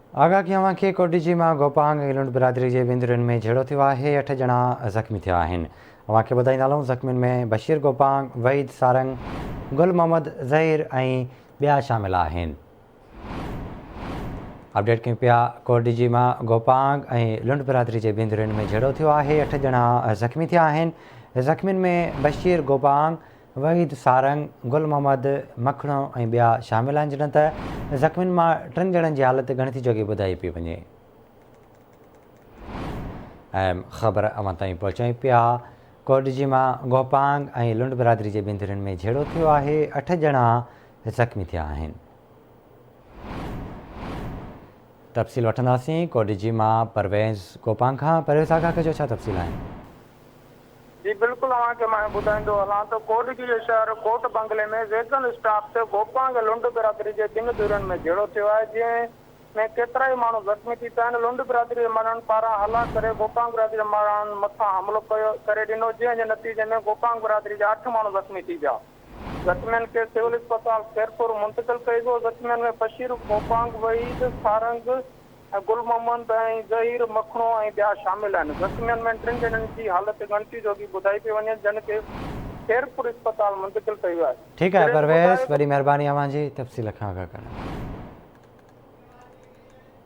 आगाह कयां कि कोटिजी मां गोपांग ऐं लुंड बिरादरी जे विंदुरनि में झेड़ो थियो आहे। 8 ॼणा ज़ख़्मी थिया आहिनि। अव्हांखे ॿुधाईंदा हलूं ज़ख़्मियुनि में बशीर गोपांग, वहीद सारंग, गुल मोहम्मद ज़हीर ऐं ॿिया शामिल आहिनि। अपडेट कयूं पिया। कोटिजी मां गोपांग ऐं लुंड बिरादरी जे विंदुरनि में झेड़ो थियो आहे। 8 ॼणा ज़ख़्मी थिया आहिनि। ज़ख़्मियुनि में बशीर गोपांग, वहीद सारंग, गुल मोहम्मद मखणो ऐं ॿिया शामिल आहिनि। जॾहिं त ज़ख़्मियुनि मां 3 ॼणनि जी हालत गणिती जोगी ॿुधाई पई वञे। अहम ख़बर अवां ताईं पहुचायूं पिया। कोटिजी मां गोपांग ऐं लुंड बिरादरी जे विंदुरनि में झेड़ो थियो आहे। 8 ॼणा ज़ख़्मी थिया आहिनि। तफ़सील वठंदासीं कोटिजी मां परवेज़ गोपांग खां। परवेज़ आगाह कजो, छा तफ़सील आहिनि? जी बिल्कुल, अव्हांखे मां ॿुधाईंदो हलां त कोटगी जे शहर कोट बंगले में वेतन स्टाफ ते गोपांग लुंड बिरादरी जे 2 धुरनि में झेड़ो थियो आहे, जंहिंमें केतिरा ई माण्हू ज़ख़्मी थी पिया आहिनि। लुंड बिरादरी जे माण्हुनि पारां हला करे गोपांग बिरादरी जे माण्हुनि मथां हमिलो करे ॾिनो, जंहिं जे नतीजे में गोपांग बिरादरी जा 8 माण्हू ज़ख़्मी थी विया। ज़ख़्मियुनि खे सिविल अस्पताल खैरपुर मुंतक़िल कई वियो। ज़ख़्मियुनि में बशीर गोपांग, वहीद सारंग, गुल मोहम्मद ऐं ज़हीर मखणो ऐं ॿिया शामिल आहिनि। ज़ख़्मियुनि में 3 ॼणनि जी हालत गणिती जोगी ॿुधाई पई वञे, जिन खे खैरपुर अस्पताल मुंतक़िल कयो आहे। ठीकु आहे परवेज़, वॾी महिरबानी अव्हांजी तफ़सील खां आगाह करण।